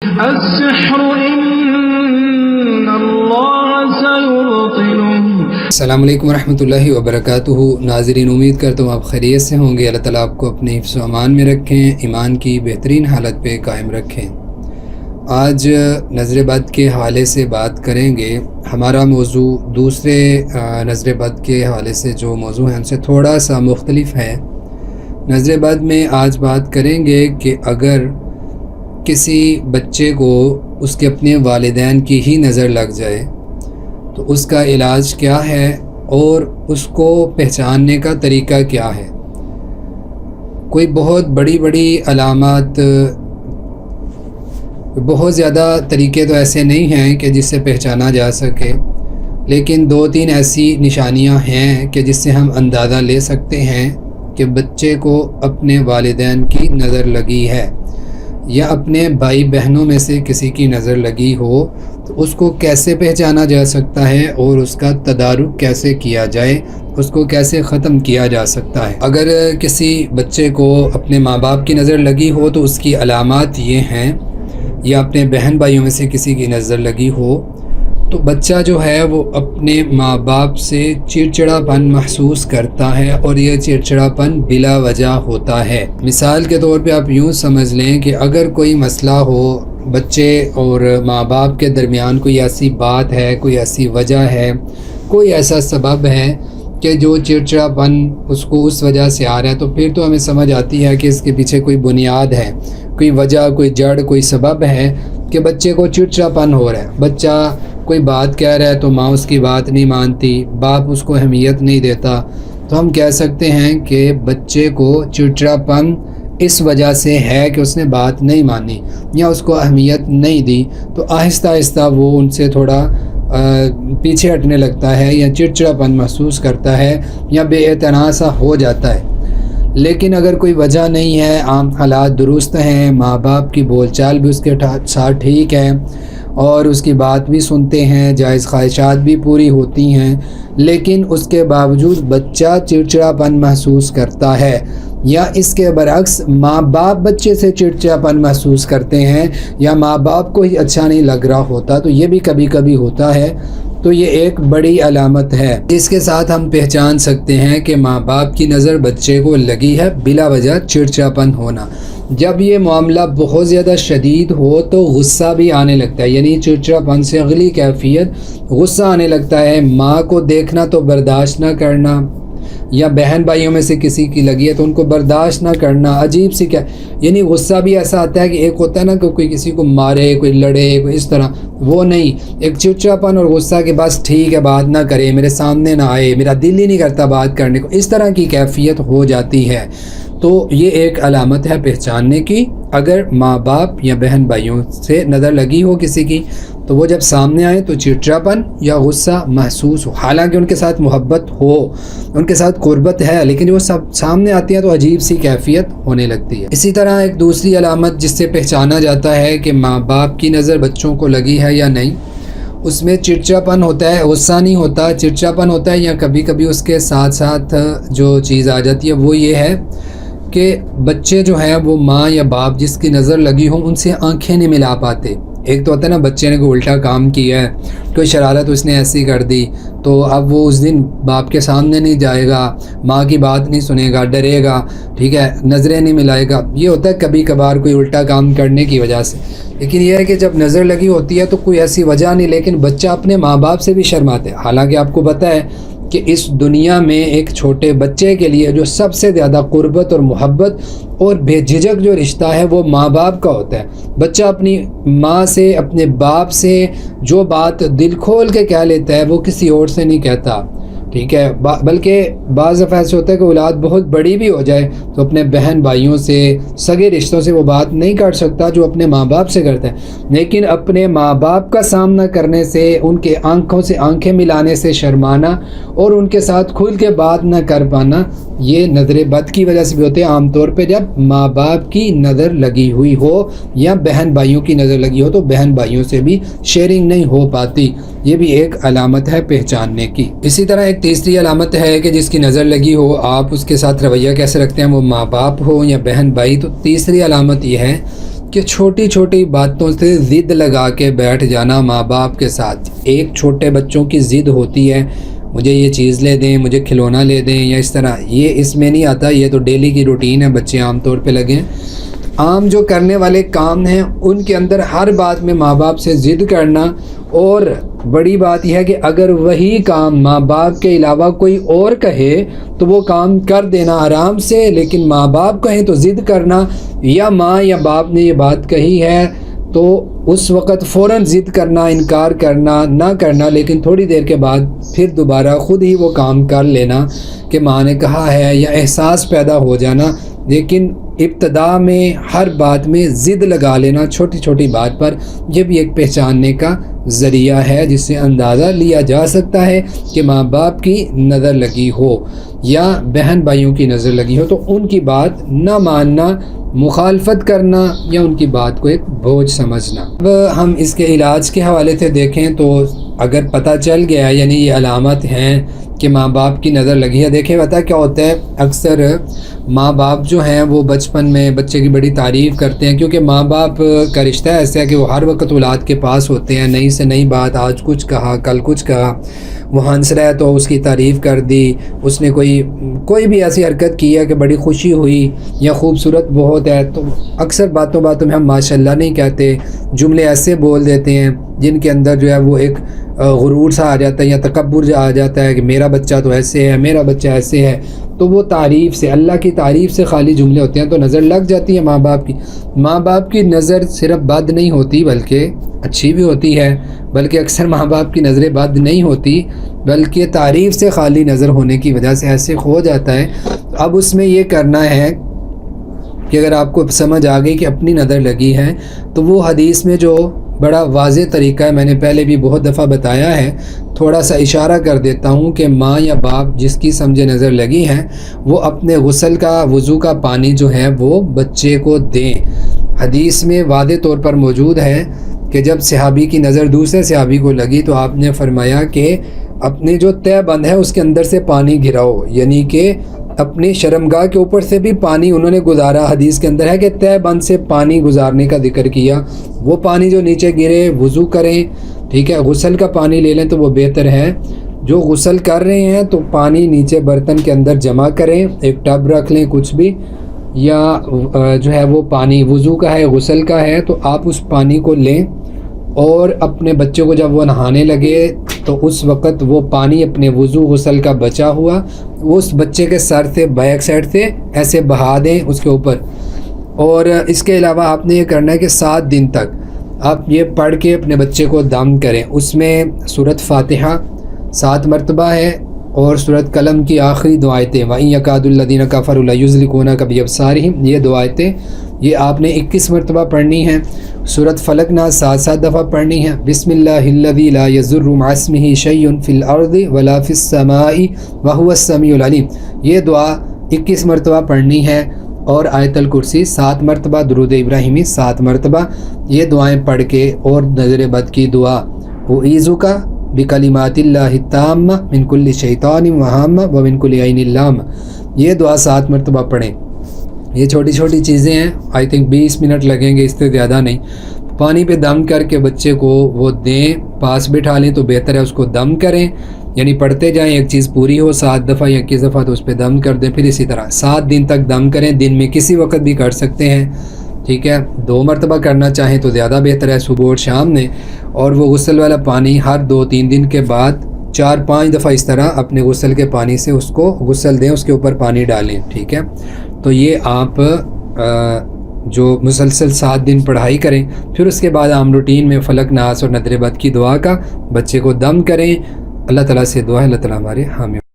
السحر إن الله سيبطله۔ السلام علیکم ورحمۃ اللہ وبرکاتہ۔ ناظرین، امید کرتا ہوں آپ خیریت سے ہوں گے۔ اللہ تعالیٰ آپ کو اپنے حفظ و امان میں رکھیں، ایمان کی بہترین حالت پہ قائم رکھیں۔ آج نظر بد کے حوالے سے بات کریں گے۔ ہمارا موضوع دوسرے نظر بد کے حوالے سے جو موضوع ہے ان سے تھوڑا سا مختلف ہے۔ نظر بد میں آج بات کریں گے کہ اگر کسی بچے کو اس کے اپنے والدین کی ہی نظر لگ جائے تو اس کا علاج کیا ہے اور اس کو پہچاننے کا طریقہ کیا ہے۔ کوئی بہت بڑی علامات، بہت زیادہ طریقے تو ایسے نہیں ہیں کہ جس سے پہچانا جا سکے، لیکن 2-3 ایسی نشانیاں ہیں کہ جس سے ہم اندازہ لے سکتے ہیں کہ بچے کو اپنے والدین کی نظر لگی ہے یا اپنے بھائی بہنوں میں سے کسی کی نظر لگی ہو تو اس کو کیسے پہچانا جا سکتا ہے اور اس کا تدارک کیسے کیا جائے، اس کو کیسے ختم کیا جا سکتا ہے۔ اگر کسی بچے کو اپنے ماں باپ کی نظر لگی ہو تو اس کی علامات یہ ہیں، یا اپنے بہن بھائیوں میں سے کسی کی نظر لگی ہو تو بچہ جو ہے وہ اپنے ماں باپ سے چڑچڑا پن محسوس کرتا ہے، اور یہ چڑچڑا پن بلا وجہ ہوتا ہے۔ مثال کے طور پہ آپ یوں سمجھ لیں کہ اگر کوئی مسئلہ ہو، بچے اور ماں باپ کے درمیان کوئی ایسی بات ہے، کوئی ایسی وجہ ہے، کوئی ایسا سبب ہے کہ جو چڑچڑا پن اس کو اس وجہ سے آ رہا ہے، تو پھر تو ہمیں سمجھ آتی ہے کہ اس کے پیچھے کوئی بنیاد ہے، کوئی وجہ، کوئی جڑ، کوئی سبب ہے کہ بچے کو چڑچڑا پن ہو رہا ہے۔ بچہ کوئی بات کہہ رہا ہے تو ماں اس کی بات نہیں مانتی، باپ اس کو اہمیت نہیں دیتا، تو ہم کہہ سکتے ہیں کہ بچے کو چڑچڑا پن اس وجہ سے ہے کہ اس نے بات نہیں مانی یا اس کو اہمیت نہیں دی، تو آہستہ آہستہ وہ ان سے تھوڑا پیچھے ہٹنے لگتا ہے یا چڑچڑا پن محسوس کرتا ہے یا بے اعتنا سا ہو جاتا ہے۔ لیکن اگر کوئی وجہ نہیں ہے، عام حالات درست ہیں، ماں باپ کی بول چال بھی اس کے ساتھ ٹھیک ہے اور اس کی بات بھی سنتے ہیں، جائز خواہشات بھی پوری ہوتی ہیں، لیکن اس کے باوجود بچہ چڑچڑا پن محسوس کرتا ہے، یا اس کے برعکس ماں باپ بچے سے چڑچڑا پن محسوس کرتے ہیں یا ماں باپ کو ہی اچھا نہیں لگ رہا ہوتا، تو یہ بھی کبھی کبھی ہوتا ہے، تو یہ ایک بڑی علامت ہے جس کے ساتھ ہم پہچان سکتے ہیں کہ ماں باپ کی نظر بچے کو لگی ہے، بلا وجہ چڑچڑا پن ہونا۔ جب یہ معاملہ بہت زیادہ شدید ہو تو غصہ بھی آنے لگتا ہے، یعنی چڑچڑا پن سے اگلی کیفیت غصہ آنے لگتا ہے۔ ماں کو دیکھنا تو برداشت نہ کرنا، یا بہن بھائیوں میں سے کسی کی لگی ہے تو ان کو برداشت نہ کرنا، عجیب سی کیا، یعنی غصہ بھی ایسا آتا ہے کہ ایک ہوتا ہے نا کہ کوئی کسی کو مارے، کوئی لڑے، کوئی اس طرح، وہ نہیں، ایک چڑچڑا پن اور غصہ کہ بس ٹھیک ہے، بات نہ کرے، میرے سامنے نہ آئے، میرا دل ہی نہیں کرتا بات کرنے کو، اس طرح کی کیفیت ہو جاتی ہے۔ تو یہ ایک علامت ہے پہچاننے کی۔ اگر ماں باپ یا بہن بھائیوں سے نظر لگی ہو کسی کی تو وہ جب سامنے آئے تو چڑچڑا پن یا غصہ محسوس ہو، حالانکہ ان کے ساتھ محبت ہو، ان کے ساتھ قربت ہے، لیکن جو سب سامنے آتی ہیں تو عجیب سی کیفیت ہونے لگتی ہے۔ اسی طرح ایک دوسری علامت جس سے پہچانا جاتا ہے کہ ماں باپ کی نظر بچوں کو لگی ہے یا نہیں، اس میں چڑچڑا پن ہوتا ہے، غصہ نہیں ہوتا، چڑچڑا پن ہوتا ہے، یا کبھی کبھی اس کے ساتھ ساتھ جو چیز آ جاتی ہے وہ یہ ہے کہ بچے جو ہیں وہ ماں یا باپ جس کی نظر لگی ہوں ان سے آنکھیں نہیں ملا پاتے۔ ایک تو ہوتا ہے نا بچے نے کوئی الٹا کام کیا ہے، کوئی شرارت اس نے ایسی کر دی، تو اب وہ اس دن باپ کے سامنے نہیں جائے گا، ماں کی بات نہیں سنے گا، ڈرے گا، ٹھیک ہے، نظریں نہیں ملائے گا، یہ ہوتا ہے کبھی کبھار کوئی الٹا کام کرنے کی وجہ سے۔ لیکن یہ ہے کہ جب نظر لگی ہوتی ہے تو کوئی ایسی وجہ نہیں، لیکن بچہ اپنے ماں باپ سے بھی شرماتا ہے، حالانکہ آپ کو پتہ ہے کہ اس دنیا میں ایک چھوٹے بچے کے لیے جو سب سے زیادہ قربت اور محبت اور بے جھجک جو رشتہ ہے وہ ماں باپ کا ہوتا ہے۔ بچہ اپنی ماں سے، اپنے باپ سے جو بات دل کھول کے کہہ لیتا ہے وہ کسی اور سے نہیں کہتا، ٹھیک ہے، بلکہ بعض دفعہ ایسے ہوتا ہے کہ اولاد بہت بڑی بھی ہو جائے تو اپنے بہن بھائیوں سے، سگے رشتوں سے وہ بات نہیں کر سکتا جو اپنے ماں باپ سے کرتا ہے، لیکن اپنے ماں باپ کا سامنا کرنے سے، ان کے آنکھوں سے آنکھیں ملانے سے شرمانا اور ان کے ساتھ کھل کے بات نہ کر پانا، یہ نظر بد کی وجہ سے بھی ہوتے ہیں۔ عام طور پہ جب ماں باپ کی نظر لگی ہوئی ہو یا بہن بھائیوں کی نظر لگی ہو تو بہن بھائیوں سے بھی شیئرنگ نہیں ہو پاتی، یہ بھی ایک علامت ہے پہچاننے کی۔ اسی طرح ایک تیسری علامت ہے کہ جس کی نظر لگی ہو آپ اس کے ساتھ رویہ کیسے رکھتے ہیں، وہ ماں باپ ہو یا بہن بھائی، تو تیسری علامت یہ ہے کہ چھوٹی چھوٹی باتوں سے ضد لگا کے بیٹھ جانا ماں باپ کے ساتھ. ایک چھوٹے بچوں کی ضد ہوتی ہے مجھے یہ چیز لے دیں, مجھے کھلونا لے دیں یا اس طرح, یہ اس میں نہیں آتا, یہ تو ڈیلی کی روٹین ہے, بچے عام طور پہ لگیں. عام جو کرنے والے کام ہیں ان کے اندر ہر بات میں ماں باپ سے ضد کرنا, اور بڑی بات یہ ہے کہ اگر وہی کام ماں باپ کے علاوہ کوئی اور کہے تو وہ کام کر دینا آرام سے, لیکن ماں باپ کہیں تو ضد کرنا, یا ماں یا باپ نے یہ بات کہی ہے تو اس وقت فوراً ضد کرنا, انکار کرنا, نہ کرنا, لیکن تھوڑی دیر کے بعد پھر دوبارہ خود ہی وہ کام کر لینا کہ ماں نے کہا ہے, یا احساس پیدا ہو جانا. لیکن ابتدا میں ہر بات میں ضد لگا لینا چھوٹی چھوٹی بات پر, یہ بھی ایک پہچاننے کا ذریعہ ہے جس سے اندازہ لیا جا سکتا ہے کہ ماں باپ کی نظر لگی ہو یا بہن بھائیوں کی نظر لگی ہو, تو ان کی بات نہ ماننا, مخالفت کرنا یا ان کی بات کو ایک بوجھ سمجھنا. اب ہم اس کے علاج کے حوالے سے دیکھیں تو اگر پتہ چل گیا یعنی یہ علامت ہیں کہ ماں باپ کی نظر لگی ہے. دیکھیں پتہ کیا ہوتا ہے, اکثر ماں باپ جو ہیں وہ بچپن میں بچے کی بڑی تعریف کرتے ہیں, کیونکہ ماں باپ کا رشتہ ایسا ہے کہ وہ ہر وقت اولاد کے پاس ہوتے ہیں. نئی سے نئی بات, آج کچھ کہا کل کچھ کہا, وہ ہنس رہا ہے تو اس کی تعریف کر دی, اس نے کوئی بھی ایسی حرکت کی ہے کہ بڑی خوشی ہوئی یا خوبصورت بہت ہے, تو اکثر باتوں میں ہم ماشاءاللہ نہیں کہتے, جملے ایسے بول دیتے ہیں جن کے اندر جو ہے وہ ایک غرور سا آ جاتا ہے یا تکبر آ جاتا ہے کہ میرا بچہ تو ایسے ہے, میرا بچہ ایسے ہے. تو وہ تعریف سے, اللہ کی تعریف سے خالی جملے ہوتے ہیں, تو نظر لگ جاتی ہے ماں باپ کی. ماں باپ کی نظر صرف بد نہیں ہوتی بلکہ اچھی بھی ہوتی ہے, بلکہ اکثر ماں باپ کی نظریں بد نہیں ہوتی بلکہ تعریف سے خالی نظر ہونے کی وجہ سے ایسے ہو جاتا ہے. اب اس میں یہ کرنا ہے کہ اگر آپ کو سمجھ آ گئی کہ اپنی نظر لگی ہے تو وہ حدیث میں جو بڑا واضح طریقہ ہے, میں نے پہلے بھی بہت دفعہ بتایا ہے, تھوڑا سا اشارہ کر دیتا ہوں کہ ماں یا باپ جس کی سمجھے نظر لگی ہے وہ اپنے غسل کا وضو کا پانی جو ہے وہ بچے کو دیں. حدیث میں واضح طور پر موجود ہے کہ جب صحابی کی نظر دوسرے صحابی کو لگی تو آپ نے فرمایا کہ اپنے جو تہ بند ہے اس کے اندر سے پانی گراؤ, یعنی کہ اپنی شرمگاہ کے اوپر سے بھی پانی انہوں نے گزارا. حدیث کے اندر ہے کہ تہ بند سے پانی گزارنے کا ذکر کیا. وہ پانی جو نیچے گرے وضو کریں, ٹھیک ہے, غسل کا پانی لے لیں تو وہ بہتر ہے. جو غسل کر رہے ہیں تو پانی نیچے برتن کے اندر جمع کریں, ایک ٹب رکھ لیں کچھ بھی, یا جو ہے وہ پانی وضو کا ہے غسل کا ہے تو آپ اس پانی کو لیں اور اپنے بچے کو جب وہ نہانے لگے تو اس وقت وہ پانی اپنے وضو غسل کا بچا ہوا اس بچے کے سر سے بیک سائڈ سے ایسے بہا دیں اس کے اوپر. اور اس کے علاوہ آپ نے یہ کرنا ہے کہ 7 دن تک آپ یہ پڑھ کے اپنے بچے کو دم کریں. اس میں سورۃ فاتحہ 7 مرتبہ ہے اور سورۃ قلم کی آخری 2 آیتیں وَإِن يَكَادُ الَّذِينَ كَفَرُوا لَيُزْلِقُونَكَ بِأَبْصَارِهِمْ, یہ 2 آیتیں یہ آپ نے 21 مرتبہ پڑھنی ہیں. سورۃ فلق ناس 7 دفعہ پڑھنی ہے. بسم اللہ الذی لا یضر مع اسمہ شیء فی الارض ولا فی السماء وهو السمیع العلیم, یہ دعا 21 مرتبہ پڑھنی ہے. اور آیت الکرسی 7 مرتبہ, درود ابراہیمی 7 مرتبہ, یہ دعائیں پڑھ کے, اور نظر بد کی دعا اعیذک بکلمات اللہ التامہ من کل شیطان وہامہ ومن کل عین لامہ, یہ دعا 7 مرتبہ پڑھیں. یہ چھوٹی چھوٹی چیزیں ہیں, آئی تھنک 20 منٹ لگیں گے, اس سے زیادہ نہیں. پانی پہ دم کر کے بچے کو وہ دیں, پاس بٹھا لیں تو بہتر ہے, اس کو دم کریں, یعنی پڑھتے جائیں, ایک چیز پوری ہو 7 دفعہ یا 21 دفعہ تو اس پہ دم کر دیں. پھر اسی طرح 7 دن تک دم کریں, دن میں کسی وقت بھی کر سکتے ہیں, ٹھیک ہے. 2 مرتبہ کرنا چاہیں تو زیادہ بہتر ہے, صبح اور شام میں. اور وہ غسل والا پانی ہر 2-3 دن کے بعد 4-5 دفعہ اس طرح اپنے غسل کے پانی سے اس کو غسل دیں, اس کے اوپر پانی ڈالیں, ٹھیک ہے. تو یہ آپ جو مسلسل 7 دن پڑھائی کریں, پھر اس کے بعد عام روٹین میں فلق ناس اور نظر بد کی دعا کا بچے کو دم کریں. اللہ تعالیٰ سے دعا ہے اللہ تعالیٰ ہمارے حامی